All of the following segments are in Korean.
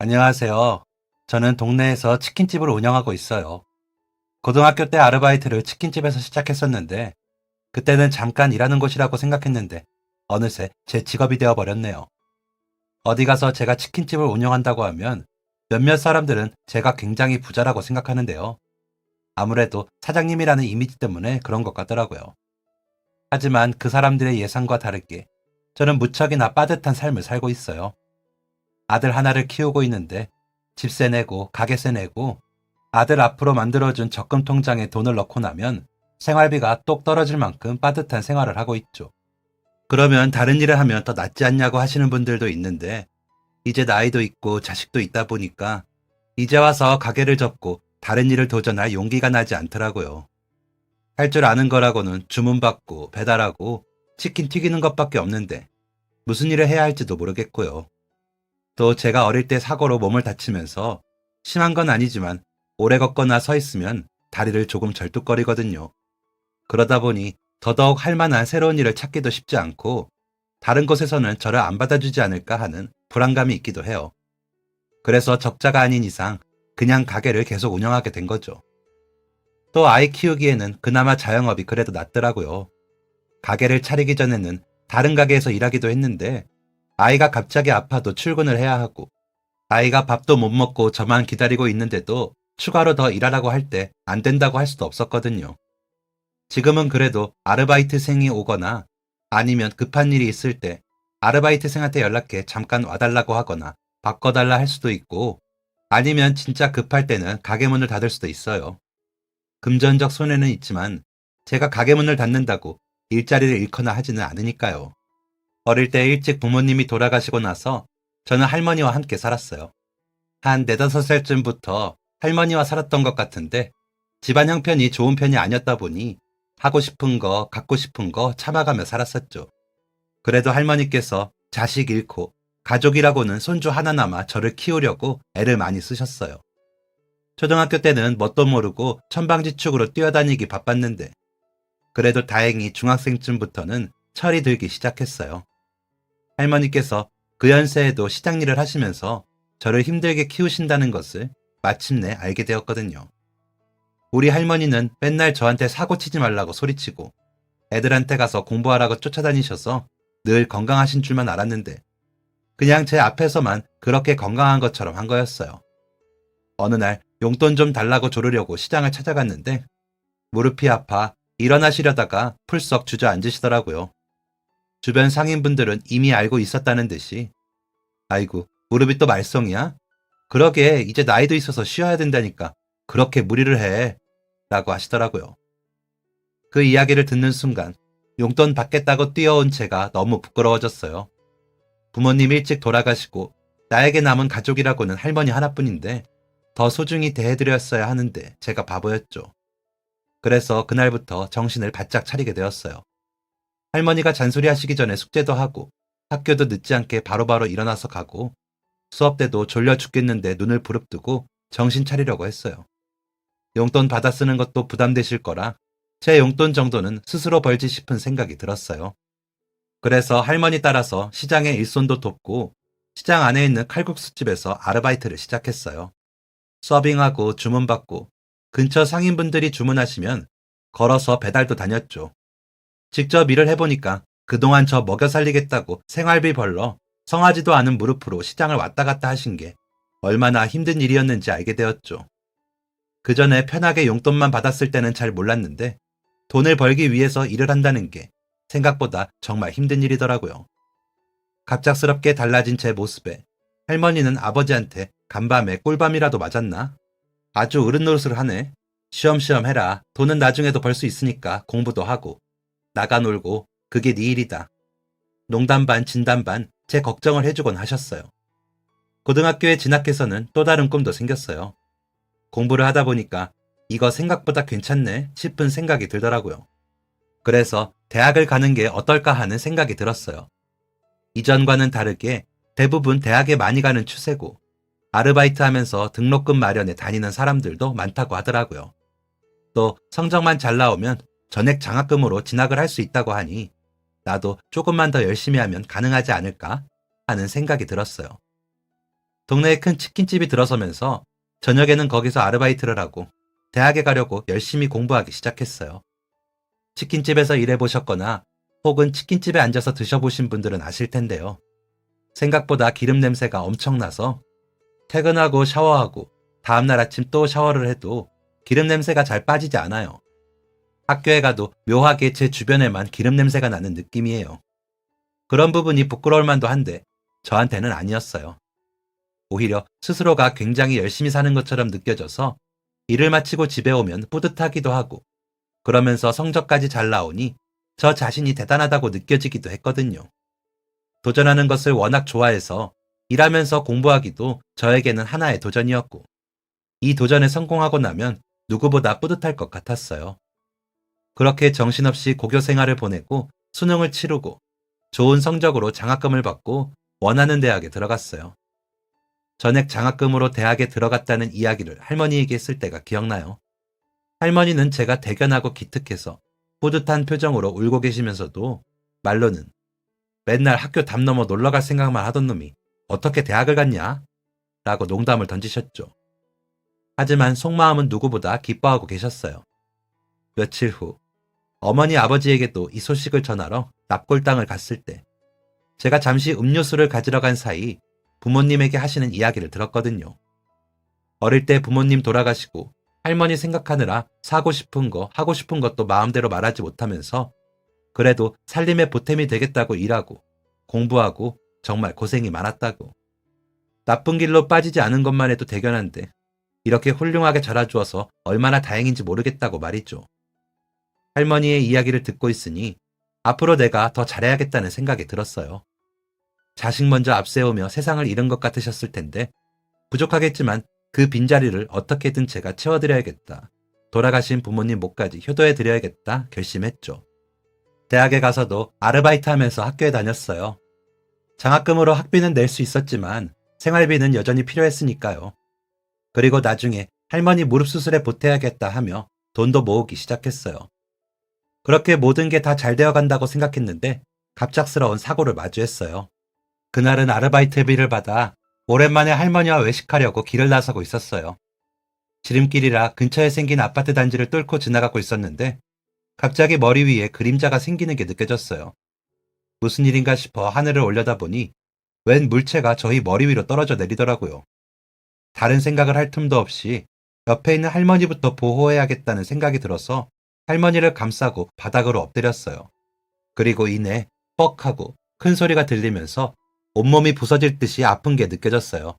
안녕하세요. 저는 동네에서 치킨집을 운영하고 있어요. 고등학교 때 아르바이트를 치킨집에서 시작했었는데, 그때는 잠깐 일하는 곳이라고 생각했는데, 어느새 제 직업이 되어버렸네요. 어디 가서 제가 치킨집을 운영한다고 하면, 몇몇 사람들은 제가 굉장히 부자라고 생각하는데요. 아무래도 사장님이라는 이미지 때문에 그런 것 같더라고요. 하지만 그 사람들의 예상과 다르게, 저는 무척이나 빠듯한 삶을 살고 있어요. 아들 하나를 키우고 있는데, 집세 내고 가게세 내고 아들 앞으로 만들어준 적금 통장에 돈을 넣고 나면 생활비가 똑 떨어질 만큼 빠듯한 생활을 하고 있죠. 그러면 다른 일을 하면 더 낫지 않냐고 하시는 분들도 있는데, 이제 나이도 있고 자식도 있다 보니까 이제 와서 가게를 접고 다른 일을 도전할 용기가 나지 않더라고요. 할 줄 아는 거라고는 주문받고 배달하고 치킨 튀기는 것밖에 없는데 무슨 일을 해야 할지도 모르겠고요. 또 제가 어릴 때 사고로 몸을 다치면서 심한 건 아니지만 오래 걷거나 서 있으면 다리를 조금 절뚝거리거든요. 그러다 보니 더더욱 할 만한 새로운 일을 찾기도 쉽지 않고 다른 곳에서는 저를 안 받아주지 않을까 하는 불안감이 있기도 해요. 그래서 적자가 아닌 이상 그냥 가게를 계속 운영하게 된 거죠. 또 아이 키우기에는 그나마 자영업이 그래도 낫더라고요. 가게를 차리기 전에는 다른 가게에서 일하기도 했는데 아이가 갑자기 아파도 출근을 해야 하고 아이가 밥도 못 먹고 저만 기다리고 있는데도 추가로 더 일하라고 할 때 안 된다고 할 수도 없었거든요. 지금은 그래도 아르바이트생이 오거나 아니면 급한 일이 있을 때 아르바이트생한테 연락해 잠깐 와달라고 하거나 바꿔달라 할 수도 있고 아니면 진짜 급할 때는 가게 문을 닫을 수도 있어요. 금전적 손해는 있지만 제가 가게 문을 닫는다고 일자리를 잃거나 하지는 않으니까요. 어릴 때 일찍 부모님이 돌아가시고 나서 저는 할머니와 함께 살았어요. 한 네다섯 살쯤부터 할머니와 살았던 것 같은데 집안 형편이 좋은 편이 아니었다 보니 하고 싶은 거, 갖고 싶은 거 참아가며 살았었죠. 그래도 할머니께서 자식 잃고 가족이라고는 손주 하나 남아 저를 키우려고 애를 많이 쓰셨어요. 초등학교 때는 뭣도 모르고 천방지축으로 뛰어다니기 바빴는데 그래도 다행히 중학생쯤부터는 철이 들기 시작했어요. 할머니께서 그 연세에도 시장 일을 하시면서 저를 힘들게 키우신다는 것을 마침내 알게 되었거든요. 우리 할머니는 맨날 저한테 사고 치지 말라고 소리치고 애들한테 가서 공부하라고 쫓아다니셔서 늘 건강하신 줄만 알았는데 그냥 제 앞에서만 그렇게 건강한 것처럼 한 거였어요. 어느 날 용돈 좀 달라고 조르려고 시장을 찾아갔는데 무릎이 아파 일어나시려다가 풀썩 주저앉으시더라고요. 주변 상인분들은 이미 알고 있었다는 듯이 아이고 무릎이 또 말썽이야? 그러게 이제 나이도 있어서 쉬어야 된다니까 그렇게 무리를 해 라고 하시더라고요. 그 이야기를 듣는 순간 용돈 받겠다고 뛰어온 제가 너무 부끄러워졌어요. 부모님 일찍 돌아가시고 나에게 남은 가족이라고는 할머니 하나뿐인데 더 소중히 대해드렸어야 하는데 제가 바보였죠. 그래서 그날부터 정신을 바짝 차리게 되었어요. 할머니가 잔소리하시기 전에 숙제도 하고 학교도 늦지 않게 바로바로 일어나서 가고 수업 때도 졸려 죽겠는데 눈을 부릅뜨고 정신 차리려고 했어요. 용돈 받아 쓰는 것도 부담되실 거라 제 용돈 정도는 스스로 벌지 싶은 생각이 들었어요. 그래서 할머니 따라서 시장에 일손도 돕고 시장 안에 있는 칼국수집에서 아르바이트를 시작했어요. 서빙하고 주문받고 근처 상인분들이 주문하시면 걸어서 배달도 다녔죠. 직접 일을 해보니까 그동안 저 먹여 살리겠다고 생활비 벌러 성하지도 않은 무릎으로 시장을 왔다 갔다 하신 게 얼마나 힘든 일이었는지 알게 되었죠. 그 전에 편하게 용돈만 받았을 때는 잘 몰랐는데 돈을 벌기 위해서 일을 한다는 게 생각보다 정말 힘든 일이더라고요. 갑작스럽게 달라진 제 모습에 할머니는 아버지한테 간밤에 꿀밤이라도 맞았나? 아주 어른 노릇을 하네. 쉬엄쉬엄 해라. 돈은 나중에도 벌 수 있으니까 공부도 하고 나가 놀고 그게 네 일이다. 농담 반 진담 반 제 걱정을 해주곤 하셨어요. 고등학교에 진학해서는 또 다른 꿈도 생겼어요. 공부를 하다 보니까 이거 생각보다 괜찮네 싶은 생각이 들더라고요. 그래서 대학을 가는 게 어떨까 하는 생각이 들었어요. 이전과는 다르게 대부분 대학에 많이 가는 추세고 아르바이트 하면서 등록금 마련에 다니는 사람들도 많다고 하더라고요. 또 성적만 잘 나오면 전액 장학금으로 진학을 할 수 있다고 하니 나도 조금만 더 열심히 하면 가능하지 않을까 하는 생각이 들었어요. 동네에 큰 치킨집이 들어서면서 저녁에는 거기서 아르바이트를 하고 대학에 가려고 열심히 공부하기 시작했어요. 치킨집에서 일해보셨거나 혹은 치킨집에 앉아서 드셔보신 분들은 아실 텐데요. 생각보다 기름 냄새가 엄청나서 퇴근하고 샤워하고 다음날 아침 또 샤워를 해도 기름 냄새가 잘 빠지지 않아요. 학교에 가도 묘하게 제 주변에만 기름 냄새가 나는 느낌이에요. 그런 부분이 부끄러울 만도 한데 저한테는 아니었어요. 오히려 스스로가 굉장히 열심히 사는 것처럼 느껴져서 일을 마치고 집에 오면 뿌듯하기도 하고 그러면서 성적까지 잘 나오니 저 자신이 대단하다고 느껴지기도 했거든요. 도전하는 것을 워낙 좋아해서 일하면서 공부하기도 저에게는 하나의 도전이었고 이 도전에 성공하고 나면 누구보다 뿌듯할 것 같았어요. 그렇게 정신없이 고교 생활을 보내고 수능을 치르고 좋은 성적으로 장학금을 받고 원하는 대학에 들어갔어요. 전액 장학금으로 대학에 들어갔다는 이야기를 할머니에게 했을 때가 기억나요. 할머니는 제가 대견하고 기특해서 뿌듯한 표정으로 울고 계시면서도 말로는 맨날 학교 담 넘어 놀러갈 생각만 하던 놈이 어떻게 대학을 갔냐? 라고 농담을 던지셨죠. 하지만 속마음은 누구보다 기뻐하고 계셨어요. 며칠 후 어머니 아버지에게도 이 소식을 전하러 납골당을 갔을 때 제가 잠시 음료수를 가지러 간 사이 부모님에게 하시는 이야기를 들었거든요. 어릴 때 부모님 돌아가시고 할머니 생각하느라 사고 싶은 거 하고 싶은 것도 마음대로 말하지 못하면서 그래도 살림의 보탬이 되겠다고 일하고 공부하고 정말 고생이 많았다고. 나쁜 길로 빠지지 않은 것만 해도 대견한데 이렇게 훌륭하게 자라주어서 얼마나 다행인지 모르겠다고 말이죠. 할머니의 이야기를 듣고 있으니 앞으로 내가 더 잘해야겠다는 생각이 들었어요. 자식 먼저 앞세우며 세상을 잃은 것 같으셨을 텐데 부족하겠지만 그 빈자리를 어떻게든 제가 채워드려야겠다. 돌아가신 부모님 몫까지 효도해드려야겠다 결심했죠. 대학에 가서도 아르바이트 하면서 학교에 다녔어요. 장학금으로 학비는 낼 수 있었지만 생활비는 여전히 필요했으니까요. 그리고 나중에 할머니 무릎 수술에 보태야겠다 하며 돈도 모으기 시작했어요. 그렇게 모든 게 다 잘 되어 간다고 생각했는데 갑작스러운 사고를 마주했어요. 그날은 아르바이트비를 받아 오랜만에 할머니와 외식하려고 길을 나서고 있었어요. 지름길이라 근처에 생긴 아파트 단지를 뚫고 지나가고 있었는데 갑자기 머리 위에 그림자가 생기는 게 느껴졌어요. 무슨 일인가 싶어 하늘을 올려다보니 웬 물체가 저희 머리 위로 떨어져 내리더라고요. 다른 생각을 할 틈도 없이 옆에 있는 할머니부터 보호해야겠다는 생각이 들어서 할머니를 감싸고 바닥으로 엎드렸어요. 그리고 이내 뻑 하고 큰 소리가 들리면서 온몸이 부서질 듯이 아픈 게 느껴졌어요.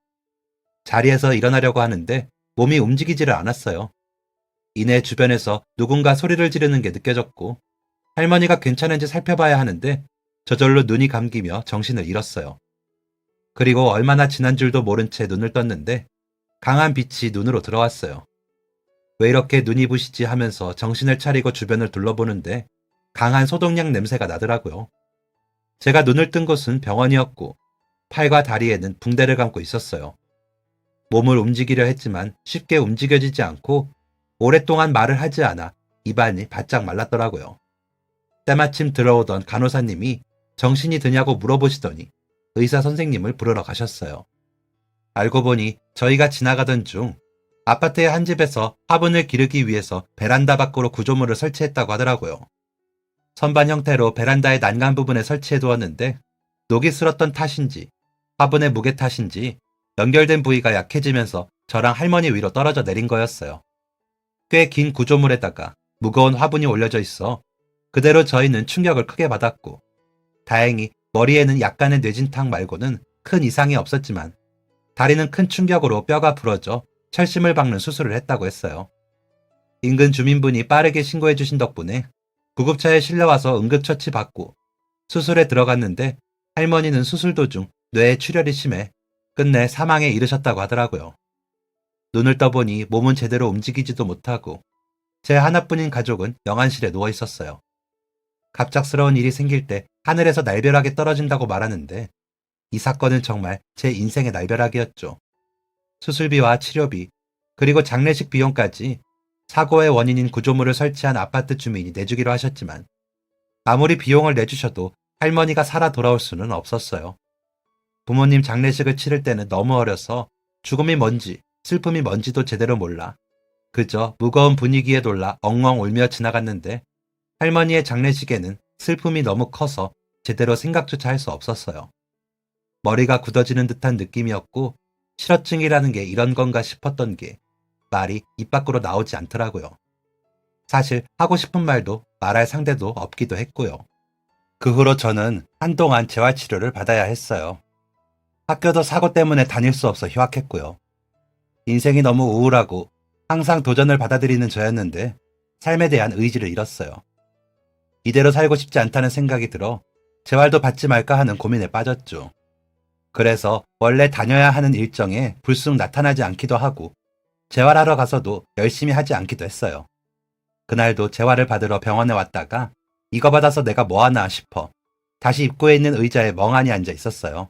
자리에서 일어나려고 하는데 몸이 움직이지를 않았어요. 이내 주변에서 누군가 소리를 지르는 게 느껴졌고 할머니가 괜찮은지 살펴봐야 하는데 저절로 눈이 감기며 정신을 잃었어요. 그리고 얼마나 지난 줄도 모른 채 눈을 떴는데 강한 빛이 눈으로 들어왔어요. 왜 이렇게 눈이 부시지 하면서 정신을 차리고 주변을 둘러보는데 강한 소독약 냄새가 나더라고요. 제가 눈을 뜬 곳은 병원이었고 팔과 다리에는 붕대를 감고 있었어요. 몸을 움직이려 했지만 쉽게 움직여지지 않고 오랫동안 말을 하지 않아 입안이 바짝 말랐더라고요. 때마침 들어오던 간호사님이 정신이 드냐고 물어보시더니 의사 선생님을 부르러 가셨어요. 알고 보니 저희가 지나가던 중 아파트의 한 집에서 화분을 기르기 위해서 베란다 밖으로 구조물을 설치했다고 하더라고요. 선반 형태로 베란다의 난간 부분에 설치해 두었는데 녹이 슬었던 탓인지 화분의 무게 탓인지 연결된 부위가 약해지면서 저랑 할머니 위로 떨어져 내린 거였어요. 꽤 긴 구조물에다가 무거운 화분이 올려져 있어 그대로 저희는 충격을 크게 받았고 다행히 머리에는 약간의 뇌진탕 말고는 큰 이상이 없었지만 다리는 큰 충격으로 뼈가 부러져 철심을 박는 수술을 했다고 했어요. 인근 주민분이 빠르게 신고해 주신 덕분에 구급차에 실려와서 응급처치 받고 수술에 들어갔는데 할머니는 수술 도중 뇌에 출혈이 심해 끝내 사망에 이르셨다고 하더라고요. 눈을 떠보니 몸은 제대로 움직이지도 못하고 제 하나뿐인 가족은 영안실에 누워 있었어요. 갑작스러운 일이 생길 때 하늘에서 날벼락이 떨어진다고 말하는데 이 사건은 정말 제 인생의 날벼락이었죠. 수술비와 치료비, 그리고 장례식 비용까지 사고의 원인인 구조물을 설치한 아파트 주민이 내주기로 하셨지만 아무리 비용을 내주셔도 할머니가 살아 돌아올 수는 없었어요. 부모님 장례식을 치를 때는 너무 어려서 죽음이 뭔지, 슬픔이 뭔지도 제대로 몰라. 그저 무거운 분위기에 놀라 엉엉 울며 지나갔는데 할머니의 장례식에는 슬픔이 너무 커서 제대로 생각조차 할 수 없었어요. 머리가 굳어지는 듯한 느낌이었고 실어증이라는 게 이런 건가 싶었던 게 말이 입 밖으로 나오지 않더라고요. 사실 하고 싶은 말도 말할 상대도 없기도 했고요. 그 후로 저는 한동안 재활치료를 받아야 했어요. 학교도 사고 때문에 다닐 수 없어 휴학했고요. 인생이 너무 우울하고 항상 도전을 받아들이는 저였는데 삶에 대한 의지를 잃었어요. 이대로 살고 싶지 않다는 생각이 들어 재활도 받지 말까 하는 고민에 빠졌죠. 그래서 원래 다녀야 하는 일정에 불쑥 나타나지 않기도 하고 재활하러 가서도 열심히 하지 않기도 했어요. 그날도 재활을 받으러 병원에 왔다가 이거 받아서 내가 뭐하나 싶어 다시 입구에 있는 의자에 멍하니 앉아 있었어요.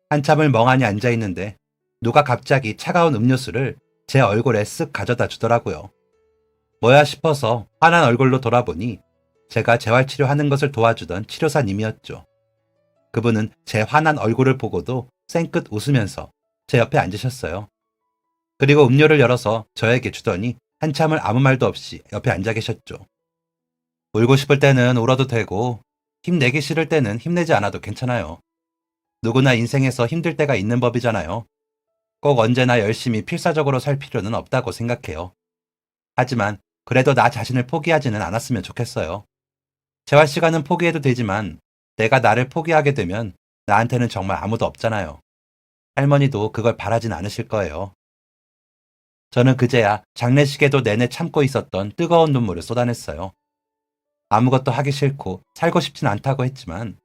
한참을 멍하니 앉아 있는데 누가 갑자기 차가운 음료수를 제 얼굴에 쓱 가져다 주더라고요. 뭐야 싶어서 화난 얼굴로 돌아보니 제가 재활치료하는 것을 도와주던 치료사님이었죠. 그분은 제 화난 얼굴을 보고도 쌩끗 웃으면서 제 옆에 앉으셨어요. 그리고 음료를 열어서 저에게 주더니 한참을 아무 말도 없이 옆에 앉아 계셨죠. 울고 싶을 때는 울어도 되고 힘내기 싫을 때는 힘내지 않아도 괜찮아요. 누구나 인생에서 힘들 때가 있는 법이잖아요. 꼭 언제나 열심히 필사적으로 살 필요는 없다고 생각해요. 하지만 그래도 나 자신을 포기하지는 않았으면 좋겠어요. 재활 시간은 포기해도 되지만 내가 나를 포기하게 되면 나한테는 정말 아무도 없잖아요. 할머니도 그걸 바라진 않으실 거예요. 저는 그제야 장례식에도 내내 참고 있었던 뜨거운 눈물을 쏟아냈어요. 아무것도 하기 싫고 살고 싶진 않다고 했지만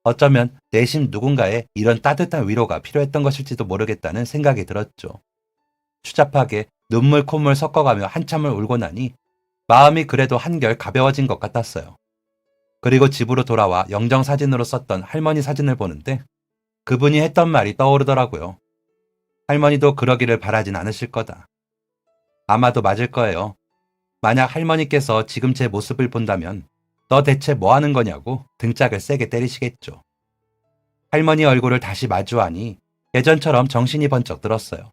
어쩌면 내심 누군가의 이런 따뜻한 위로가 필요했던 것일지도 모르겠다는 생각이 들었죠. 추잡하게 눈물 콧물 섞어가며 한참을 울고 나니 마음이 그래도 한결 가벼워진 것 같았어요. 그리고 집으로 돌아와 영정사진으로 썼던 할머니 사진을 보는데 그분이 했던 말이 떠오르더라고요. 할머니도 그러기를 바라진 않으실 거다. 아마도 맞을 거예요. 만약 할머니께서 지금 제 모습을 본다면 너 대체 뭐 하는 거냐고 등짝을 세게 때리시겠죠. 할머니 얼굴을 다시 마주하니 예전처럼 정신이 번쩍 들었어요.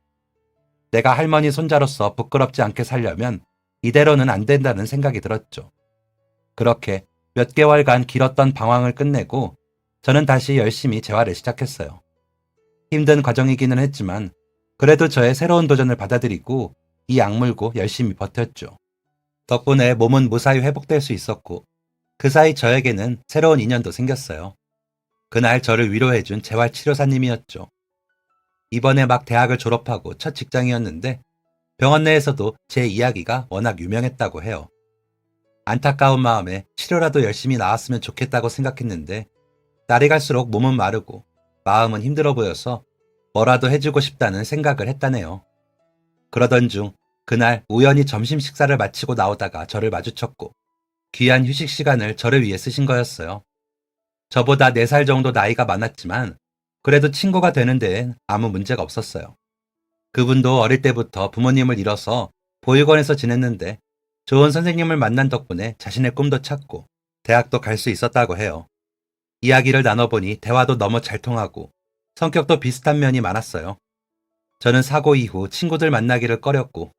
내가 할머니 손자로서 부끄럽지 않게 살려면 이대로는 안 된다는 생각이 들었죠. 그렇게 몇 개월간 길었던 방황을 끝내고 저는 다시 열심히 재활을 시작했어요. 힘든 과정이기는 했지만 그래도 저의 새로운 도전을 받아들이고 이 악물고 열심히 버텼죠. 덕분에 몸은 무사히 회복될 수 있었고 그 사이 저에게는 새로운 인연도 생겼어요. 그날 저를 위로해준 재활치료사님이었죠. 이번에 막 대학을 졸업하고 첫 직장이었는데 병원 내에서도 제 이야기가 워낙 유명했다고 해요. 안타까운 마음에 치료라도 열심히 나았으면 좋겠다고 생각했는데 날이 갈수록 몸은 마르고 마음은 힘들어 보여서 뭐라도 해주고 싶다는 생각을 했다네요. 그러던 중 그날 우연히 점심 식사를 마치고 나오다가 저를 마주쳤고 귀한 휴식 시간을 저를 위해 쓰신 거였어요. 저보다 4살 정도 나이가 많았지만 그래도 친구가 되는 데엔 아무 문제가 없었어요. 그분도 어릴 때부터 부모님을 잃어서 보육원에서 지냈는데 좋은 선생님을 만난 덕분에 자신의 꿈도 찾고 대학도 갈 수 있었다고 해요. 이야기를 나눠보니 대화도 너무 잘 통하고 성격도 비슷한 면이 많았어요. 저는 사고 이후 친구들 만나기를 꺼렸고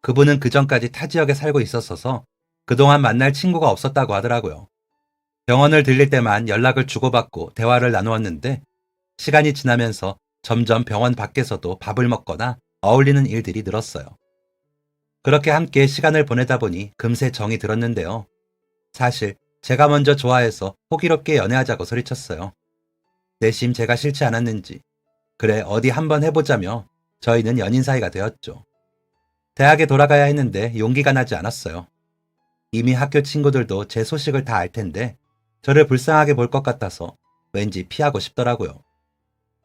그분은 그전까지 타 지역에 살고 있었어서 그동안 만날 친구가 없었다고 하더라고요. 병원을 들릴 때만 연락을 주고받고 대화를 나누었는데 시간이 지나면서 점점 병원 밖에서도 밥을 먹거나 어울리는 일들이 늘었어요. 그렇게 함께 시간을 보내다 보니 금세 정이 들었는데요. 사실 제가 먼저 좋아해서 호기롭게 연애하자고 소리쳤어요. 내심 제가 싫지 않았는지 그래 어디 한번 해보자며 저희는 연인 사이가 되었죠. 대학에 돌아가야 했는데 용기가 나지 않았어요. 이미 학교 친구들도 제 소식을 다 알 텐데 저를 불쌍하게 볼 것 같아서 왠지 피하고 싶더라고요.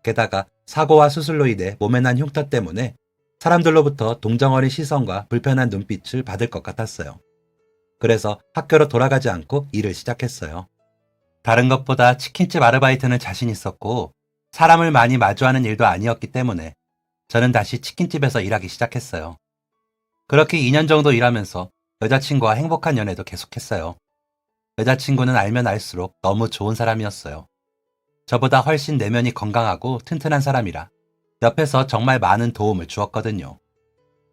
게다가 사고와 수술로 인해 몸에 난 흉터 때문에 사람들로부터 동정어린 시선과 불편한 눈빛을 받을 것 같았어요. 그래서 학교로 돌아가지 않고 일을 시작했어요. 다른 것보다 치킨집 아르바이트는 자신 있었고 사람을 많이 마주하는 일도 아니었기 때문에 저는 다시 치킨집에서 일하기 시작했어요. 그렇게 2년 정도 일하면서 여자친구와 행복한 연애도 계속했어요. 여자친구는 알면 알수록 너무 좋은 사람이었어요. 저보다 훨씬 내면이 건강하고 튼튼한 사람이라 옆에서 정말 많은 도움을 주었거든요.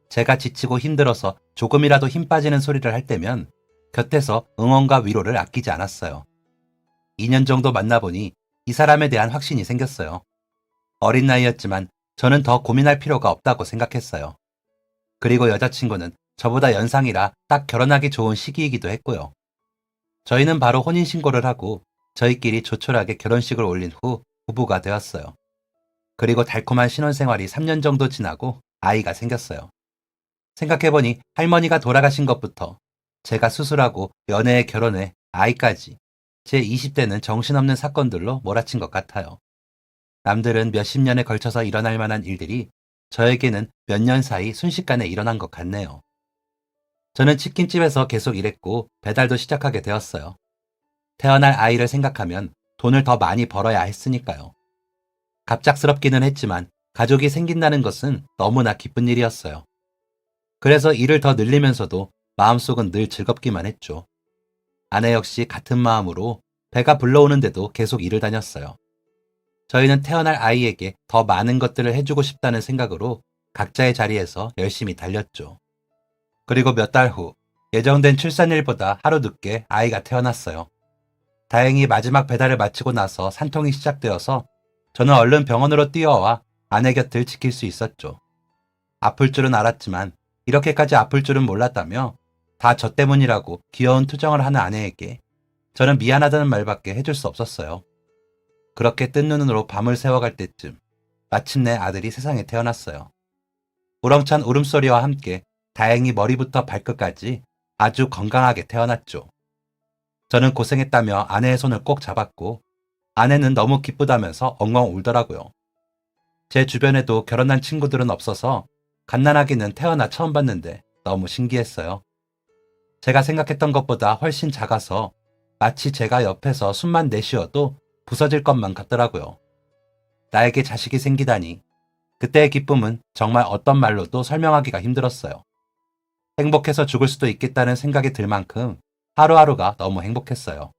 제가 지치고 힘들어서 조금이라도 힘 빠지는 소리를 할 때면 곁에서 응원과 위로를 아끼지 않았어요. 2년 정도 만나보니 이 사람에 대한 확신이 생겼어요. 어린 나이였지만 저는 더 고민할 필요가 없다고 생각했어요. 그리고 여자친구는 저보다 연상이라 딱 결혼하기 좋은 시기이기도 했고요. 저희는 바로 혼인신고를 하고 저희끼리 조촐하게 결혼식을 올린 후 부부가 되었어요. 그리고 달콤한 신혼생활이 3년 정도 지나고 아이가 생겼어요. 생각해보니 할머니가 돌아가신 것부터 제가 수술하고 연애에 결혼해 아이까지 제 20대는 정신없는 사건들로 몰아친 것 같아요. 남들은 몇십 년에 걸쳐서 일어날 만한 일들이 저에게는 몇 년 사이 순식간에 일어난 것 같네요. 저는 치킨집에서 계속 일했고 배달도 시작하게 되었어요. 태어날 아이를 생각하면 돈을 더 많이 벌어야 했으니까요. 갑작스럽기는 했지만 가족이 생긴다는 것은 너무나 기쁜 일이었어요. 그래서 일을 더 늘리면서도 마음속은 늘 즐겁기만 했죠. 아내 역시 같은 마음으로 배가 불러오는데도 계속 일을 다녔어요. 저희는 태어날 아이에게 더 많은 것들을 해주고 싶다는 생각으로 각자의 자리에서 열심히 달렸죠. 그리고 몇 달 후 예정된 출산일보다 하루 늦게 아이가 태어났어요. 다행히 마지막 배달을 마치고 나서 산통이 시작되어서 저는 얼른 병원으로 뛰어와 아내 곁을 지킬 수 있었죠. 아플 줄은 알았지만 이렇게까지 아플 줄은 몰랐다며 다 저 때문이라고 귀여운 투정을 하는 아내에게 저는 미안하다는 말밖에 해줄 수 없었어요. 그렇게 뜬 눈으로 밤을 새워갈 때쯤 마침내 아들이 세상에 태어났어요. 우렁찬 울음소리와 함께 다행히 머리부터 발끝까지 아주 건강하게 태어났죠. 저는 고생했다며 아내의 손을 꼭 잡았고 아내는 너무 기쁘다면서 엉엉 울더라고요. 제 주변에도 결혼한 친구들은 없어서 갓난아기는 태어나 처음 봤는데 너무 신기했어요. 제가 생각했던 것보다 훨씬 작아서 마치 제가 옆에서 숨만 내쉬어도 부서질 것만 같더라고요. 나에게 자식이 생기다니 그때의 기쁨은 정말 어떤 말로도 설명하기가 힘들었어요. 행복해서 죽을 수도 있겠다는 생각이 들 만큼 하루하루가 너무 행복했어요.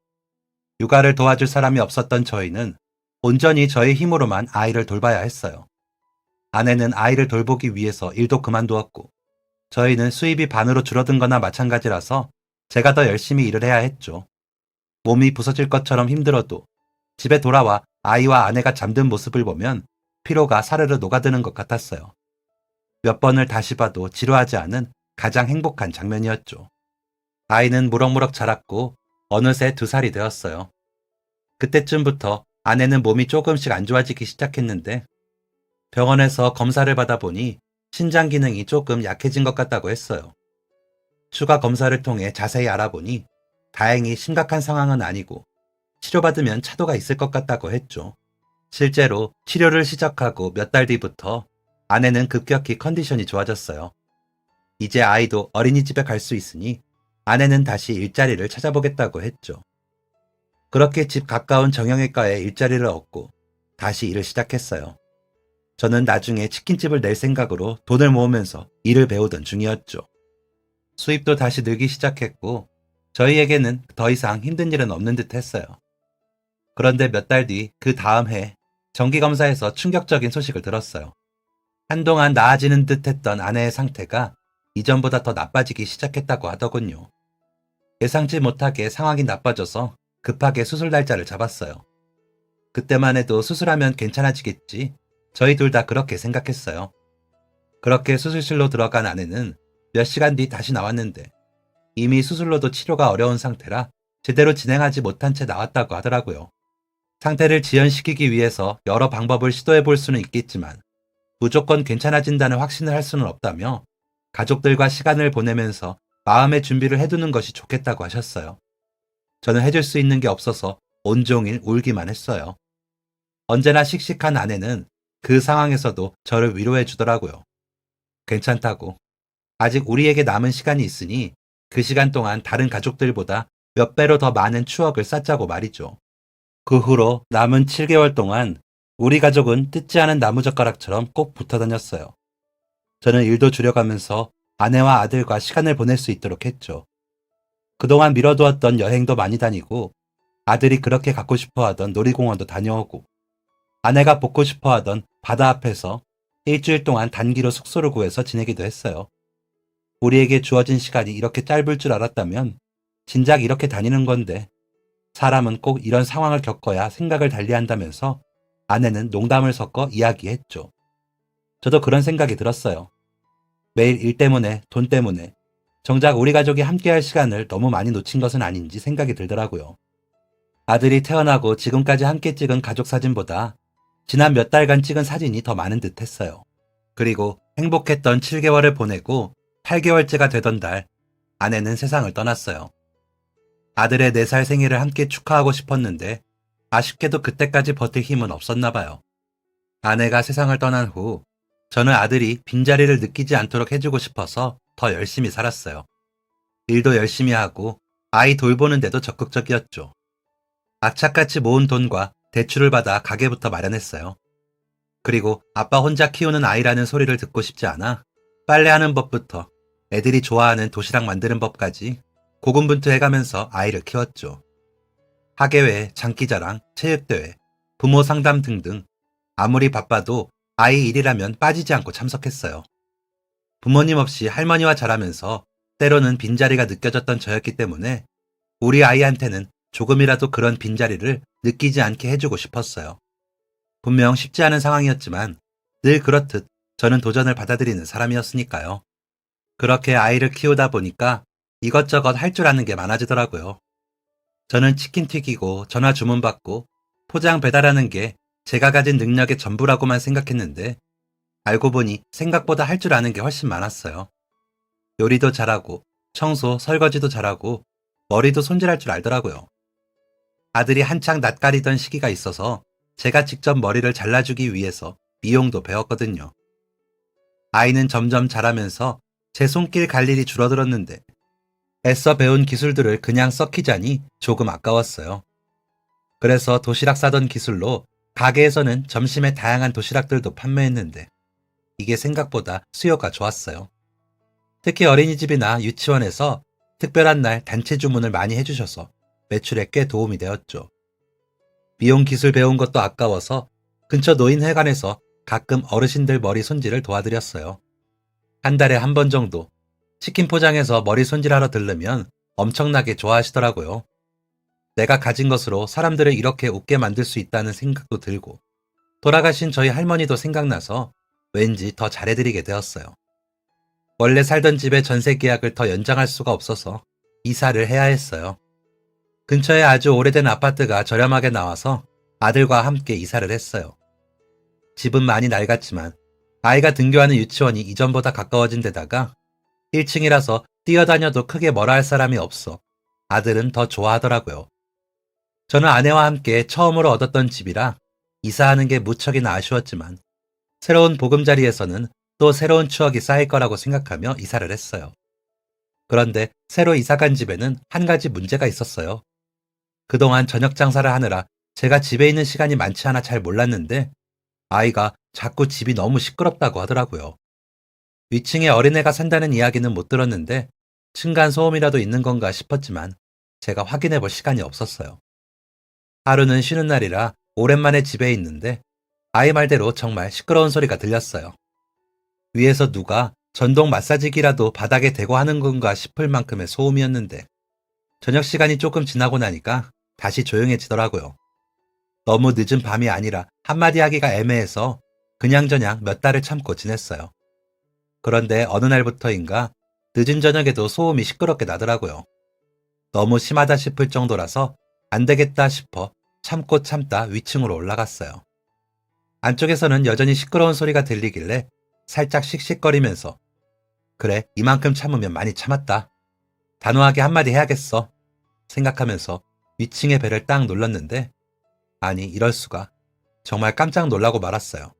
육아를 도와줄 사람이 없었던 저희는 온전히 저의 힘으로만 아이를 돌봐야 했어요. 아내는 아이를 돌보기 위해서 일도 그만두었고 저희는 수입이 반으로 줄어든 거나 마찬가지라서 제가 더 열심히 일을 해야 했죠. 몸이 부서질 것처럼 힘들어도 집에 돌아와 아이와 아내가 잠든 모습을 보면 피로가 사르르 녹아드는 것 같았어요. 몇 번을 다시 봐도 지루하지 않은 가장 행복한 장면이었죠. 아이는 무럭무럭 자랐고 어느새 2살이 되었어요. 그때쯤부터 아내는 몸이 조금씩 안 좋아지기 시작했는데 병원에서 검사를 받아보니 신장 기능이 조금 약해진 것 같다고 했어요. 추가 검사를 통해 자세히 알아보니 다행히 심각한 상황은 아니고 치료받으면 차도가 있을 것 같다고 했죠. 실제로 치료를 시작하고 몇 달 뒤부터 아내는 급격히 컨디션이 좋아졌어요. 이제 아이도 어린이집에 갈 수 있으니 아내는 다시 일자리를 찾아보겠다고 했죠. 그렇게 집 가까운 정형외과에 일자리를 얻고 다시 일을 시작했어요. 저는 나중에 치킨집을 낼 생각으로 돈을 모으면서 일을 배우던 중이었죠. 수입도 다시 늘기 시작했고 저희에게는 더 이상 힘든 일은 없는 듯 했어요. 그런데 몇 달 뒤 그 다음 해 정기검사에서 충격적인 소식을 들었어요. 한동안 나아지는 듯 했던 아내의 상태가 이전보다 더 나빠지기 시작했다고 하더군요. 예상치 못하게 상황이 나빠져서 급하게 수술 날짜를 잡았어요. 그때만 해도 수술하면 괜찮아지겠지. 저희 둘 다 그렇게 생각했어요. 그렇게 수술실로 들어간 아내는 몇 시간 뒤 다시 나왔는데 이미 수술로도 치료가 어려운 상태라 제대로 진행하지 못한 채 나왔다고 하더라고요. 상태를 지연시키기 위해서 여러 방법을 시도해 볼 수는 있겠지만 무조건 괜찮아진다는 확신을 할 수는 없다며 가족들과 시간을 보내면서 마음의 준비를 해두는 것이 좋겠다고 하셨어요. 저는 해줄 수 있는 게 없어서 온종일 울기만 했어요. 언제나 씩씩한 아내는 그 상황에서도 저를 위로해 주더라고요. 괜찮다고. 아직 우리에게 남은 시간이 있으니 그 시간 동안 다른 가족들보다 몇 배로 더 많은 추억을 쌓자고 말이죠. 그 후로 남은 7개월 동안 우리 가족은 뜯지 않은 나무젓가락처럼 꼭 붙어 다녔어요. 저는 일도 줄여가면서 아내와 아들과 시간을 보낼 수 있도록 했죠. 그동안 미뤄두었던 여행도 많이 다니고 아들이 그렇게 가고 싶어 하던 놀이공원도 다녀오고 아내가 복고 싶어 하던 바다 앞에서 일주일 동안 단기로 숙소를 구해서 지내기도 했어요. 우리에게 주어진 시간이 이렇게 짧을 줄 알았다면 진작 이렇게 다니는 건데 사람은 꼭 이런 상황을 겪어야 생각을 달리한다면서 아내는 농담을 섞어 이야기했죠. 저도 그런 생각이 들었어요. 매일 일 때문에 돈 때문에 정작 우리 가족이 함께할 시간을 너무 많이 놓친 것은 아닌지 생각이 들더라고요. 아들이 태어나고 지금까지 함께 찍은 가족 사진보다 지난 몇 달간 찍은 사진이 더 많은 듯 했어요. 그리고 행복했던 7개월을 보내고 8개월째가 되던 달, 아내는 세상을 떠났어요. 아들의 4살 생일을 함께 축하하고 싶었는데 아쉽게도 그때까지 버틸 힘은 없었나 봐요. 아내가 세상을 떠난 후 저는 아들이 빈자리를 느끼지 않도록 해주고 싶어서 더 열심히 살았어요. 일도 열심히 하고 아이 돌보는 데도 적극적이었죠. 악착같이 모은 돈과 대출을 받아 가게부터 마련했어요. 그리고 아빠 혼자 키우는 아이라는 소리를 듣고 싶지 않아 빨래하는 법부터 애들이 좋아하는 도시락 만드는 법까지 고군분투해가면서 아이를 키웠죠. 학예회, 장기자랑, 체육대회, 부모 상담 등등 아무리 바빠도 아이 일이라면 빠지지 않고 참석했어요. 부모님 없이 할머니와 자라면서 때로는 빈자리가 느껴졌던 저였기 때문에 우리 아이한테는 조금이라도 그런 빈자리를 느끼지 않게 해주고 싶었어요. 분명 쉽지 않은 상황이었지만 늘 그렇듯 저는 도전을 받아들이는 사람이었으니까요. 그렇게 아이를 키우다 보니까 이것저것 할 줄 아는 게 많아지더라고요. 저는 치킨 튀기고 전화 주문받고 포장 배달하는 게 제가 가진 능력의 전부라고만 생각했는데 알고 보니 생각보다 할 줄 아는 게 훨씬 많았어요. 요리도 잘하고 청소, 설거지도 잘하고 머리도 손질할 줄 알더라고요. 아들이 한창 낯가리던 시기가 있어서 제가 직접 머리를 잘라주기 위해서 미용도 배웠거든요. 아이는 점점 자라면서 제 손길 갈 일이 줄어들었는데 애써 배운 기술들을 그냥 썩히자니 조금 아까웠어요. 그래서 도시락 싸던 기술로 가게에서는 점심에 다양한 도시락들도 판매했는데 이게 생각보다 수요가 좋았어요. 특히 어린이집이나 유치원에서 특별한 날 단체 주문을 많이 해주셔서 매출에 꽤 도움이 되었죠. 미용 기술 배운 것도 아까워서 근처 노인회관에서 가끔 어르신들 머리 손질을 도와드렸어요. 한 달에 한 번 정도 치킨 포장해서 머리 손질하러 들르면 엄청나게 좋아하시더라고요. 내가 가진 것으로 사람들을 이렇게 웃게 만들 수 있다는 생각도 들고 돌아가신 저희 할머니도 생각나서 왠지 더 잘해드리게 되었어요. 원래 살던 집의 전세 계약을 더 연장할 수가 없어서 이사를 해야 했어요. 근처에 아주 오래된 아파트가 저렴하게 나와서 아들과 함께 이사를 했어요. 집은 많이 낡았지만 아이가 등교하는 유치원이 이전보다 가까워진 데다가 1층이라서 뛰어다녀도 크게 뭐라 할 사람이 없어 아들은 더 좋아하더라고요. 저는 아내와 함께 처음으로 얻었던 집이라 이사하는 게 무척이나 아쉬웠지만 새로운 보금자리에서는 또 새로운 추억이 쌓일 거라고 생각하며 이사를 했어요. 그런데 새로 이사간 집에는 한 가지 문제가 있었어요. 그동안 저녁 장사를 하느라 제가 집에 있는 시간이 많지 않아 잘 몰랐는데 아이가 자꾸 집이 너무 시끄럽다고 하더라고요. 위층에 어린애가 산다는 이야기는 못 들었는데 층간소음이라도 있는 건가 싶었지만 제가 확인해 볼 시간이 없었어요. 하루는 쉬는 날이라 오랜만에 집에 있는데 아이 말대로 정말 시끄러운 소리가 들렸어요. 위에서 누가 전동 마사지기라도 바닥에 대고 하는 건가 싶을 만큼의 소음이었는데 저녁 시간이 조금 지나고 나니까 다시 조용해지더라고요. 너무 늦은 밤이 아니라 한마디 하기가 애매해서 그냥저냥 몇 달을 참고 지냈어요. 그런데 어느 날부터인가 늦은 저녁에도 소음이 시끄럽게 나더라고요. 너무 심하다 싶을 정도라서 안 되겠다 싶어 참고 참다 위층으로 올라갔어요. 안쪽에서는 여전히 시끄러운 소리가 들리길래 살짝 씩씩거리면서 그래, 이만큼 참으면 많이 참았다. 단호하게 한마디 해야겠어. 생각하면서 위층의 벨을 딱 눌렀는데 아니 이럴 수가. 정말 깜짝 놀라고 말았어요.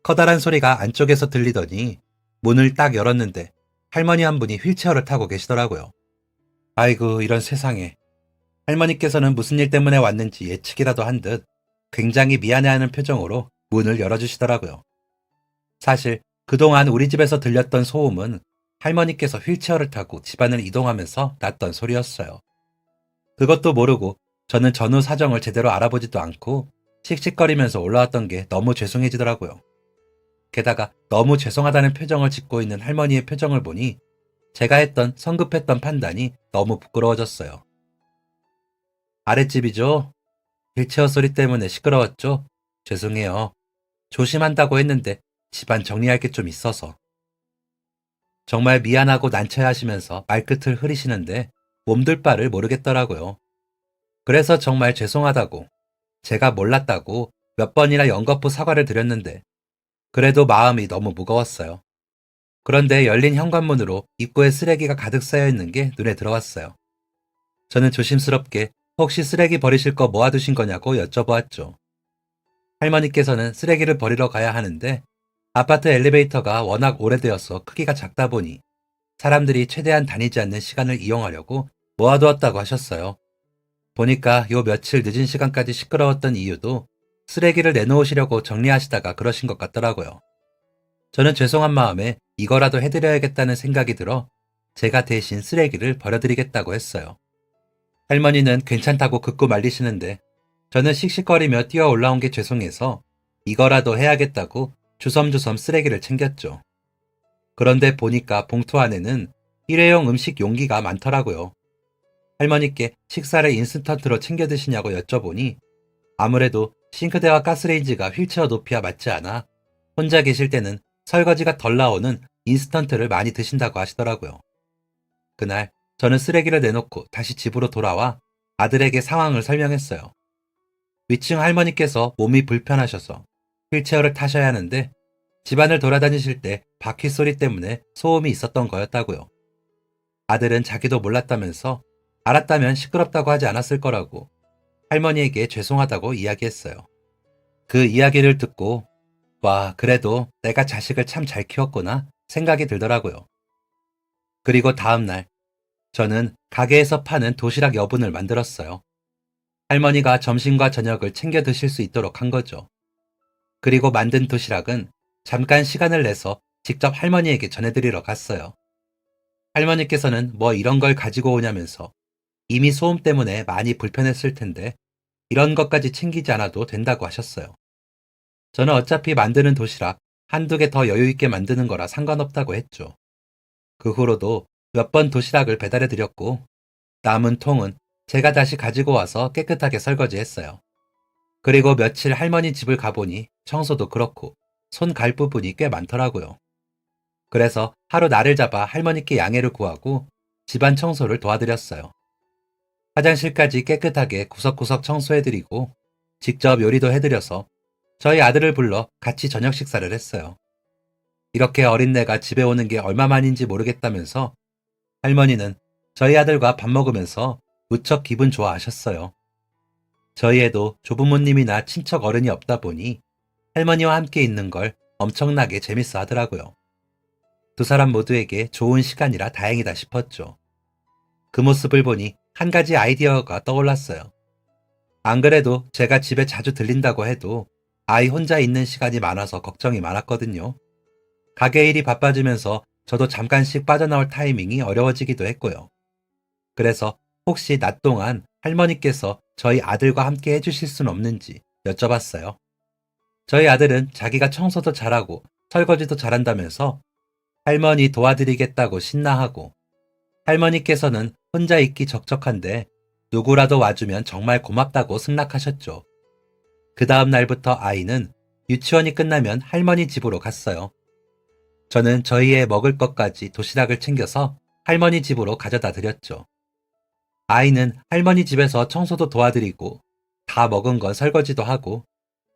커다란 소리가 안쪽에서 들리더니 문을 딱 열었는데 할머니 한 분이 휠체어를 타고 계시더라고요. 아이고 이런 세상에. 할머니께서는 무슨 일 때문에 왔는지 예측이라도 한 듯 굉장히 미안해하는 표정으로 문을 열어주시더라고요. 사실 그동안 우리 집에서 들렸던 소음은 할머니께서 휠체어를 타고 집안을 이동하면서 났던 소리였어요. 그것도 모르고 저는 전후 사정을 제대로 알아보지도 않고 씩씩거리면서 올라왔던 게 너무 죄송해지더라고요. 게다가 너무 죄송하다는 표정을 짓고 있는 할머니의 표정을 보니 제가 했던 성급했던 판단이 너무 부끄러워졌어요. 아랫집이죠? 휠체어 소리 때문에 시끄러웠죠? 죄송해요. 조심한다고 했는데 집안 정리할 게 좀 있어서. 정말 미안하고 난처해 하시면서 말끝을 흐리시는데 몸둘 바를 모르겠더라고요. 그래서 정말 죄송하다고, 제가 몰랐다고 몇 번이나 연거푸 사과를 드렸는데 그래도 마음이 너무 무거웠어요. 그런데 열린 현관문으로 입구에 쓰레기가 가득 쌓여 있는 게 눈에 들어왔어요. 저는 조심스럽게 혹시 쓰레기 버리실 거 모아두신 거냐고 여쭤보았죠. 할머니께서는 쓰레기를 버리러 가야 하는데 아파트 엘리베이터가 워낙 오래되어서 크기가 작다 보니 사람들이 최대한 다니지 않는 시간을 이용하려고 모아두었다고 하셨어요. 보니까 요 며칠 늦은 시간까지 시끄러웠던 이유도 쓰레기를 내놓으시려고 정리하시다가 그러신 것 같더라고요. 저는 죄송한 마음에 이거라도 해드려야겠다는 생각이 들어 제가 대신 쓰레기를 버려드리겠다고 했어요. 할머니는 괜찮다고 긋고 말리시는데 저는 씩씩거리며 뛰어 올라온 게 죄송해서 이거라도 해야겠다고 주섬주섬 쓰레기를 챙겼죠. 그런데 보니까 봉투 안에는 일회용 음식 용기가 많더라고요. 할머니께 식사를 인스턴트로 챙겨 드시냐고 여쭤보니 아무래도 싱크대와 가스레인지가 휠체어 높이와 맞지 않아 혼자 계실 때는 설거지가 덜 나오는 인스턴트를 많이 드신다고 하시더라고요. 그날 저는 쓰레기를 내놓고 다시 집으로 돌아와 아들에게 상황을 설명했어요. 위층 할머니께서 몸이 불편하셔서 휠체어를 타셔야 하는데 집안을 돌아다니실 때 바퀴 소리 때문에 소음이 있었던 거였다고요. 아들은 자기도 몰랐다면서 알았다면 시끄럽다고 하지 않았을 거라고 할머니에게 죄송하다고 이야기했어요. 그 이야기를 듣고 와, 그래도 내가 자식을 참 잘 키웠구나 생각이 들더라고요. 그리고 다음 날 저는 가게에서 파는 도시락 여분을 만들었어요. 할머니가 점심과 저녁을 챙겨 드실 수 있도록 한 거죠. 그리고 만든 도시락은 잠깐 시간을 내서 직접 할머니에게 전해드리러 갔어요. 할머니께서는 뭐 이런 걸 가지고 오냐면서 이미 소음 때문에 많이 불편했을 텐데 이런 것까지 챙기지 않아도 된다고 하셨어요. 저는 어차피 만드는 도시락 한두 개 더 여유 있게 만드는 거라 상관없다고 했죠. 그 후로도 몇 번 도시락을 배달해 드렸고 남은 통은 제가 다시 가지고 와서 깨끗하게 설거지했어요. 그리고 며칠 할머니 집을 가보니 청소도 그렇고 손 갈 부분이 꽤 많더라고요. 그래서 하루 날을 잡아 할머니께 양해를 구하고 집안 청소를 도와드렸어요. 화장실까지 깨끗하게 구석구석 청소해드리고 직접 요리도 해드려서 저희 아들을 불러 같이 저녁 식사를 했어요. 이렇게 어린애가 집에 오는 게 얼마만인지 모르겠다면서 할머니는 저희 아들과 밥 먹으면서 무척 기분 좋아하셨어요. 저희 애도 조부모님이나 친척 어른이 없다 보니 할머니와 함께 있는 걸 엄청나게 재밌어 하더라고요. 두 사람 모두에게 좋은 시간이라 다행이다 싶었죠. 그 모습을 보니 한 가지 아이디어가 떠올랐어요. 안 그래도 제가 집에 자주 들린다고 해도 아이 혼자 있는 시간이 많아서 걱정이 많았거든요. 가게 일이 바빠지면서 저도 잠깐씩 빠져나올 타이밍이 어려워지기도 했고요. 그래서 혹시 낮 동안 할머니께서 저희 아들과 함께 해주실 순 없는지 여쭤봤어요. 저희 아들은 자기가 청소도 잘하고 설거지도 잘한다면서 할머니 도와드리겠다고 신나하고 할머니께서는 혼자 있기 적적한데 누구라도 와주면 정말 고맙다고 승낙하셨죠. 그 다음 날부터 아이는 유치원이 끝나면 할머니 집으로 갔어요. 저는 저희의 먹을 것까지 도시락을 챙겨서 할머니 집으로 가져다 드렸죠. 아이는 할머니 집에서 청소도 도와드리고 다 먹은 건 설거지도 하고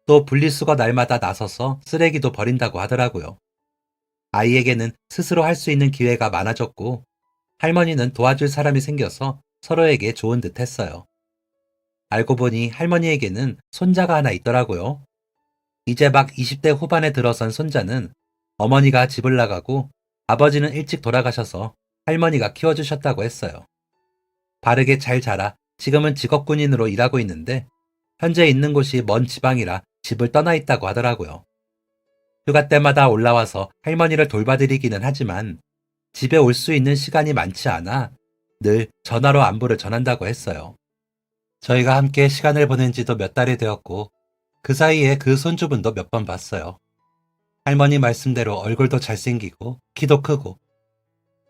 또 분리수거 날마다 나서서 쓰레기도 버린다고 하더라고요. 아이에게는 스스로 할 수 있는 기회가 많아졌고 할머니는 도와줄 사람이 생겨서 서로에게 좋은 듯 했어요. 알고 보니 할머니에게는 손자가 하나 있더라고요. 이제 막 20대 후반에 들어선 손자는 어머니가 집을 나가고 아버지는 일찍 돌아가셔서 할머니가 키워주셨다고 했어요. 바르게 잘 자라 지금은 직업군인으로 일하고 있는데 현재 있는 곳이 먼 지방이라 집을 떠나 있다고 하더라고요. 휴가 때마다 올라와서 할머니를 돌봐드리기는 하지만 집에 올 수 있는 시간이 많지 않아 늘 전화로 안부를 전한다고 했어요. 저희가 함께 시간을 보낸 지도 몇 달이 되었고 그 사이에 그 손주분도 몇 번 봤어요. 할머니 말씀대로 얼굴도 잘생기고 키도 크고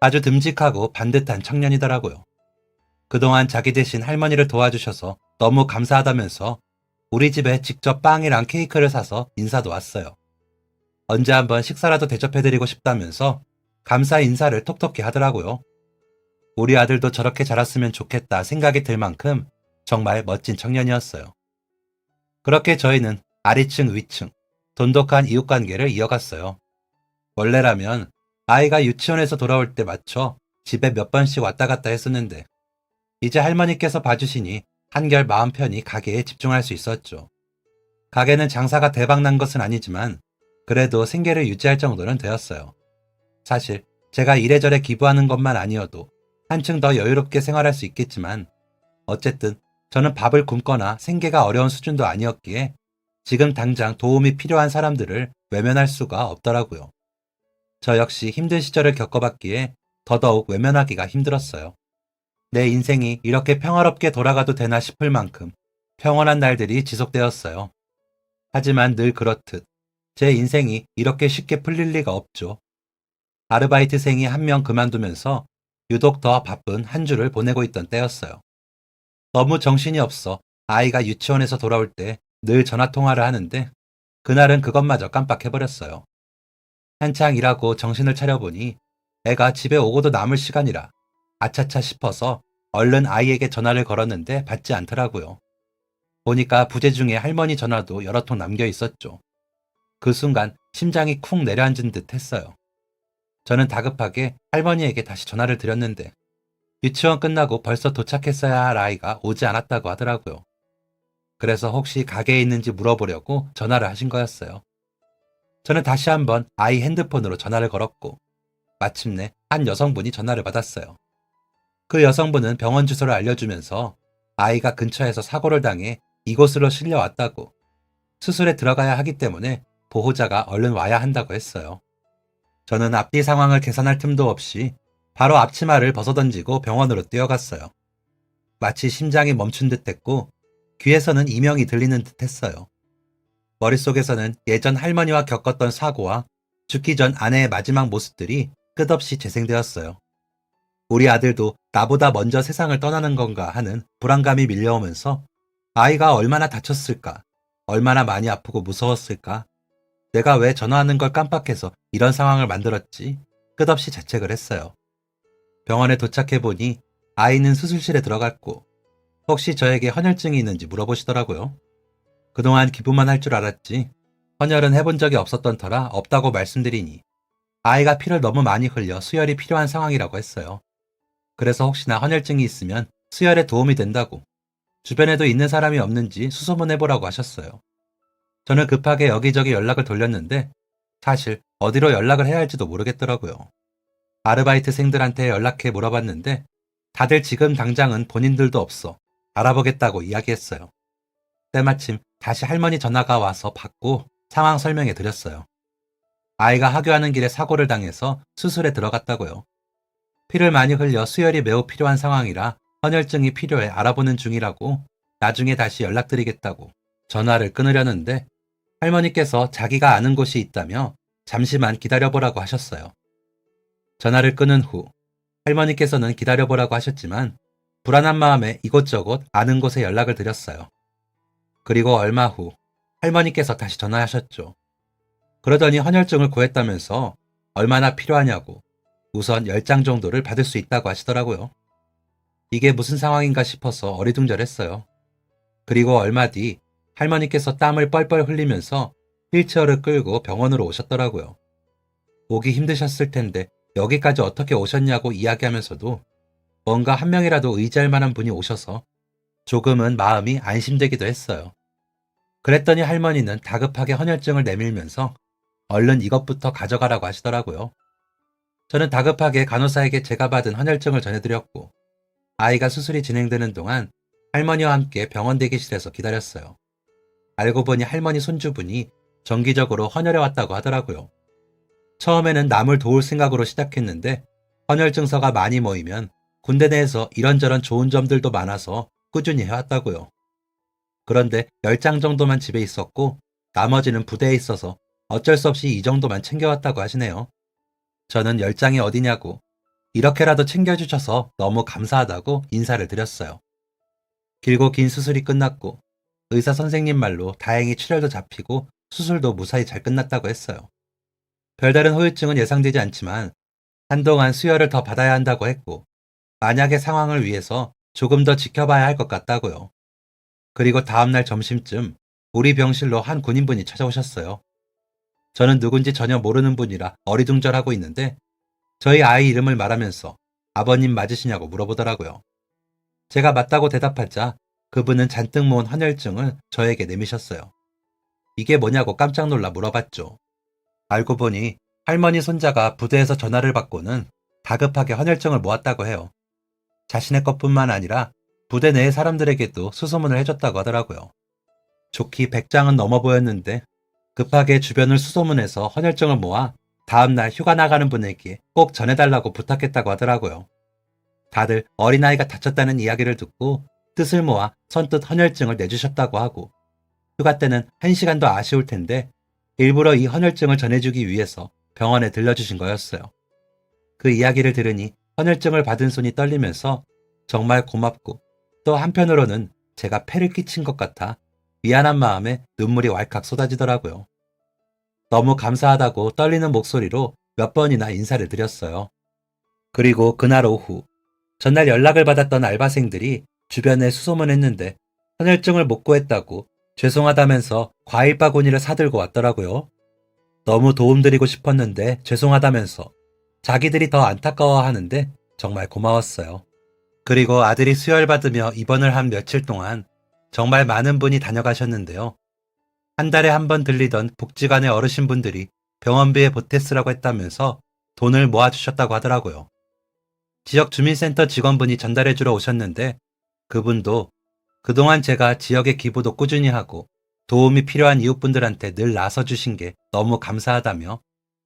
아주 듬직하고 반듯한 청년이더라고요. 그동안 자기 대신 할머니를 도와주셔서 너무 감사하다면서 우리 집에 직접 빵이랑 케이크를 사서 인사도 왔어요. 언제 한번 식사라도 대접해드리고 싶다면서 감사 인사를 톡톡히 하더라고요. 우리 아들도 저렇게 자랐으면 좋겠다 생각이 들 만큼 정말 멋진 청년이었어요. 그렇게 저희는 아래층 위층, 돈독한 이웃관계를 이어갔어요. 원래라면 아이가 유치원에서 돌아올 때 맞춰 집에 몇 번씩 왔다 갔다 했었는데 이제 할머니께서 봐주시니 한결 마음 편히 가게에 집중할 수 있었죠. 가게는 장사가 대박난 것은 아니지만 그래도 생계를 유지할 정도는 되었어요. 사실 제가 이래저래 기부하는 것만 아니어도 한층 더 여유롭게 생활할 수 있겠지만 어쨌든 저는 밥을 굶거나 생계가 어려운 수준도 아니었기에 지금 당장 도움이 필요한 사람들을 외면할 수가 없더라고요. 저 역시 힘든 시절을 겪어봤기에 더더욱 외면하기가 힘들었어요. 내 인생이 이렇게 평화롭게 돌아가도 되나 싶을 만큼 평온한 날들이 지속되었어요. 하지만 늘 그렇듯 제 인생이 이렇게 쉽게 풀릴 리가 없죠. 아르바이트생이 한 명 그만두면서 유독 더 바쁜 한 주를 보내고 있던 때였어요. 너무 정신이 없어 아이가 유치원에서 돌아올 때 늘 전화통화를 하는데 그날은 그것마저 깜빡해버렸어요. 한창 일하고 정신을 차려보니 애가 집에 오고도 남을 시간이라 아차차 싶어서 얼른 아이에게 전화를 걸었는데 받지 않더라고요. 보니까 부재 중에 할머니 전화도 여러 통 남겨 있었죠. 그 순간 심장이 쿵 내려앉은 듯 했어요. 저는 다급하게 할머니에게 다시 전화를 드렸는데 유치원 끝나고 벌써 도착했어야 할 아이가 오지 않았다고 하더라고요. 그래서 혹시 가게에 있는지 물어보려고 전화를 하신 거였어요. 저는 다시 한번 아이 핸드폰으로 전화를 걸었고 마침내 한 여성분이 전화를 받았어요. 그 여성분은 병원 주소를 알려주면서 아이가 근처에서 사고를 당해 이곳으로 실려왔다고 수술에 들어가야 하기 때문에 보호자가 얼른 와야 한다고 했어요. 저는 앞뒤 상황을 계산할 틈도 없이 바로 앞치마를 벗어던지고 병원으로 뛰어갔어요. 마치 심장이 멈춘 듯 했고 귀에서는 이명이 들리는 듯 했어요. 머릿속에서는 예전 할머니와 겪었던 사고와 죽기 전 아내의 마지막 모습들이 끝없이 재생되었어요. 우리 아들도 나보다 먼저 세상을 떠나는 건가 하는 불안감이 밀려오면서 아이가 얼마나 다쳤을까, 얼마나 많이 아프고 무서웠을까, 내가 왜 전화하는 걸 깜빡해서 이런 상황을 만들었지 끝없이 자책을 했어요. 병원에 도착해보니 아이는 수술실에 들어갔고 혹시 저에게 헌혈증이 있는지 물어보시더라고요. 그동안 기부만 할 줄 알았지 헌혈은 해본 적이 없었던 터라 없다고 말씀드리니 아이가 피를 너무 많이 흘려 수혈이 필요한 상황이라고 했어요. 그래서 혹시나 헌혈증이 있으면 수혈에 도움이 된다고 주변에도 있는 사람이 없는지 수소문해보라고 하셨어요. 저는 급하게 여기저기 연락을 돌렸는데 사실 어디로 연락을 해야 할지도 모르겠더라고요. 아르바이트생들한테 연락해 물어봤는데 다들 지금 당장은 본인들도 없어 알아보겠다고 이야기했어요. 때마침 다시 할머니 전화가 와서 받고 상황 설명해 드렸어요. 아이가 하교하는 길에 사고를 당해서 수술에 들어갔다고요. 피를 많이 흘려 수혈이 매우 필요한 상황이라 헌혈증이 필요해 알아보는 중이라고 나중에 다시 연락드리겠다고 전화를 끊으려는데 할머니께서 자기가 아는 곳이 있다며 잠시만 기다려보라고 하셨어요. 전화를 끊은 후 할머니께서는 기다려보라고 하셨지만 불안한 마음에 이곳저곳 아는 곳에 연락을 드렸어요. 그리고 얼마 후 할머니께서 다시 전화하셨죠. 그러더니 헌혈증을 구했다면서 얼마나 필요하냐고 우선 10장 정도를 받을 수 있다고 하시더라고요. 이게 무슨 상황인가 싶어서 어리둥절했어요. 그리고 얼마 뒤 할머니께서 땀을 뻘뻘 흘리면서 휠체어를 끌고 병원으로 오셨더라고요. 오기 힘드셨을 텐데 여기까지 어떻게 오셨냐고 이야기하면서도 뭔가 한 명이라도 의지할 만한 분이 오셔서 조금은 마음이 안심되기도 했어요. 그랬더니 할머니는 다급하게 헌혈증을 내밀면서 얼른 이것부터 가져가라고 하시더라고요. 저는 다급하게 간호사에게 제가 받은 헌혈증을 전해드렸고 아이가 수술이 진행되는 동안 할머니와 함께 병원 대기실에서 기다렸어요. 알고 보니 할머니 손주분이 정기적으로 헌혈해 왔다고 하더라고요. 처음에는 남을 도울 생각으로 시작했는데 헌혈 증서가 많이 모이면 군대 내에서 이런저런 좋은 점들도 많아서 꾸준히 해왔다고요. 그런데 10장 정도만 집에 있었고 나머지는 부대에 있어서 어쩔 수 없이 이 정도만 챙겨왔다고 하시네요. 저는 10장이 어디냐고 이렇게라도 챙겨주셔서 너무 감사하다고 인사를 드렸어요. 길고 긴 수술이 끝났고 의사 선생님 말로 다행히 출혈도 잡히고 수술도 무사히 잘 끝났다고 했어요. 별다른 후유증은 예상되지 않지만 한동안 수혈을 더 받아야 한다고 했고 만약의 상황을 위해서 조금 더 지켜봐야 할 것 같다고요. 그리고 다음날 점심쯤 우리 병실로 한 군인분이 찾아오셨어요. 저는 누군지 전혀 모르는 분이라 어리둥절하고 있는데 저희 아이 이름을 말하면서 아버님 맞으시냐고 물어보더라고요. 제가 맞다고 대답하자 그분은 잔뜩 모은 헌혈증을 저에게 내미셨어요. 이게 뭐냐고 깜짝 놀라 물어봤죠. 알고 보니 할머니 손자가 부대에서 전화를 받고는 다급하게 헌혈증을 모았다고 해요. 자신의 것뿐만 아니라 부대 내의 사람들에게도 수소문을 해줬다고 하더라고요. 좋기 100장은 넘어 보였는데 급하게 주변을 수소문해서 헌혈증을 모아 다음날 휴가 나가는 분에게 꼭 전해달라고 부탁했다고 하더라고요. 다들 어린아이가 다쳤다는 이야기를 듣고 뜻을 모아 선뜻 헌혈증을 내주셨다고 하고 휴가 때는 1시간도 아쉬울 텐데 일부러 이 헌혈증을 전해주기 위해서 병원에 들려주신 거였어요. 그 이야기를 들으니 헌혈증을 받은 손이 떨리면서 정말 고맙고 또 한편으로는 제가 폐를 끼친 것 같아 미안한 마음에 눈물이 왈칵 쏟아지더라고요. 너무 감사하다고 떨리는 목소리로 몇 번이나 인사를 드렸어요. 그리고 그날 오후 전날 연락을 받았던 알바생들이 주변에 수소문했는데 헌혈증을 못 구했다고 죄송하다면서 과일 바구니를 사들고 왔더라고요. 너무 도움드리고 싶었는데 죄송하다면서 자기들이 더 안타까워하는데 정말 고마웠어요. 그리고 아들이 수혈받으며 입원을 한 며칠 동안 정말 많은 분이 다녀가셨는데요. 한 달에 한 번 들리던 복지관의 어르신분들이 병원비에 보태쓰라고 했다면서 돈을 모아주셨다고 하더라고요. 지역 주민센터 직원분이 전달해주러 오셨는데 그분도 그동안 제가 지역의 기부도 꾸준히 하고 도움이 필요한 이웃분들한테 늘 나서주신 게 너무 감사하다며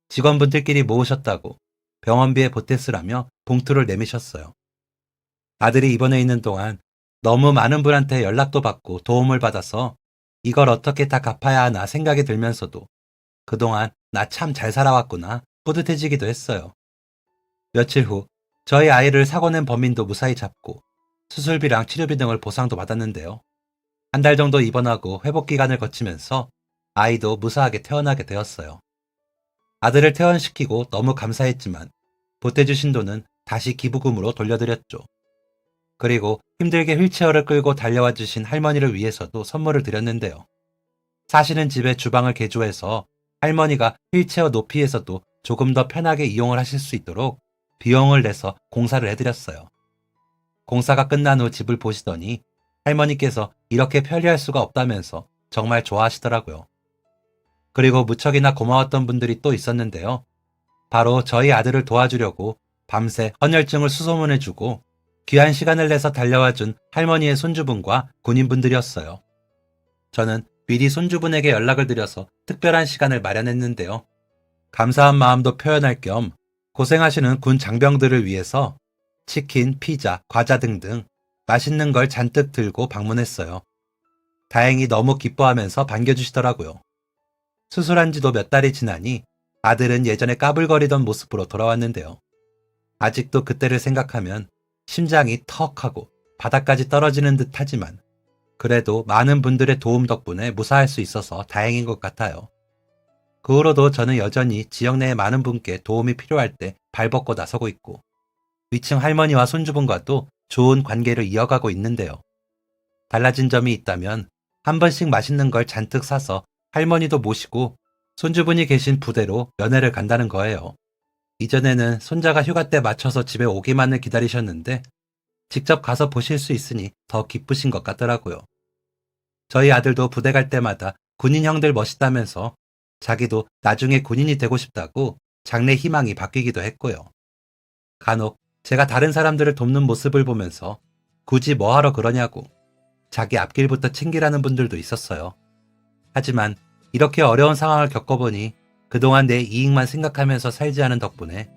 직원분들끼리 모으셨다고 병원비에 보태쓰라며 봉투를 내미셨어요. 아들이 입원해 있는 동안 너무 많은 분한테 연락도 받고 도움을 받아서 이걸 어떻게 다 갚아야 하나 생각이 들면서도 그동안 나 참 잘 살아왔구나 뿌듯해지기도 했어요. 며칠 후 저희 아이를 사고 낸 범인도 무사히 잡고 수술비랑 치료비 등을 보상도 받았는데요. 한 달 정도 입원하고 회복 기간을 거치면서 아이도 무사하게 태어나게 되었어요. 아들을 퇴원시키고 너무 감사했지만 보태주신 돈은 다시 기부금으로 돌려드렸죠. 그리고 힘들게 휠체어를 끌고 달려와 주신 할머니를 위해서도 선물을 드렸는데요. 사시는 집에 주방을 개조해서 할머니가 휠체어 높이에서도 조금 더 편하게 이용을 하실 수 있도록 비용을 내서 공사를 해드렸어요. 공사가 끝난 후 집을 보시더니 할머니께서 이렇게 편리할 수가 없다면서 정말 좋아하시더라고요. 그리고 무척이나 고마웠던 분들이 또 있었는데요. 바로 저희 아들을 도와주려고 밤새 헌혈증을 수소문해주고 귀한 시간을 내서 달려와준 할머니의 손주분과 군인분들이었어요. 저는 미리 손주분에게 연락을 드려서 특별한 시간을 마련했는데요. 감사한 마음도 표현할 겸 고생하시는 군 장병들을 위해서 치킨, 피자, 과자 등등 맛있는 걸 잔뜩 들고 방문했어요. 다행히 너무 기뻐하면서 반겨주시더라고요. 수술한 지도 몇 달이 지나니 아들은 예전에 까불거리던 모습으로 돌아왔는데요. 아직도 그때를 생각하면 심장이 턱하고 바닥까지 떨어지는 듯 하지만 그래도 많은 분들의 도움 덕분에 무사할 수 있어서 다행인 것 같아요. 그 후로도 저는 여전히 지역 내의 많은 분께 도움이 필요할 때 발벗고 나서고 있고 위층 할머니와 손주분과도 좋은 관계를 이어가고 있는데요. 달라진 점이 있다면 한 번씩 맛있는 걸 잔뜩 사서 할머니도 모시고 손주분이 계신 부대로 면회를 간다는 거예요. 이전에는 손자가 휴가 때 맞춰서 집에 오기만을 기다리셨는데 직접 가서 보실 수 있으니 더 기쁘신 것 같더라고요. 저희 아들도 부대 갈 때마다 군인 형들 멋있다면서 자기도 나중에 군인이 되고 싶다고 장래 희망이 바뀌기도 했고요. 간혹 제가 다른 사람들을 돕는 모습을 보면서 굳이 뭐하러 그러냐고 자기 앞길부터 챙기라는 분들도 있었어요. 하지만 이렇게 어려운 상황을 겪어보니 그동안 내 이익만 생각하면서 살지 않은 덕분에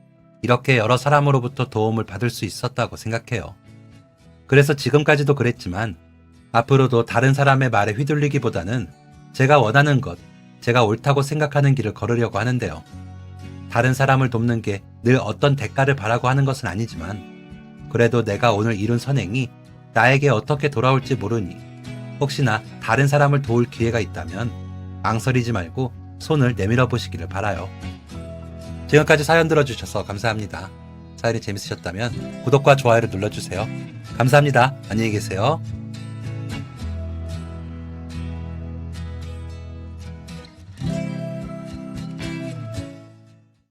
이렇게 여러 사람으로부터 도움을 받을 수 있었다고 생각해요. 그래서 지금까지도 그랬지만 앞으로도 다른 사람의 말에 휘둘리기보다는 제가 원하는 것, 제가 옳다고 생각하는 길을 걸으려고 하는데요. 다른 사람을 돕는 게 늘 어떤 대가를 바라고 하는 것은 아니지만 그래도 내가 오늘 이룬 선행이 나에게 어떻게 돌아올지 모르니 혹시나 다른 사람을 도울 기회가 있다면 망설이지 말고 손을 내밀어 보시기를 바라요. 지금까지 사연 들어주셔서 감사합니다. 사연이 재밌으셨다면 구독과 좋아요를 눌러주세요. 감사합니다. 안녕히 계세요.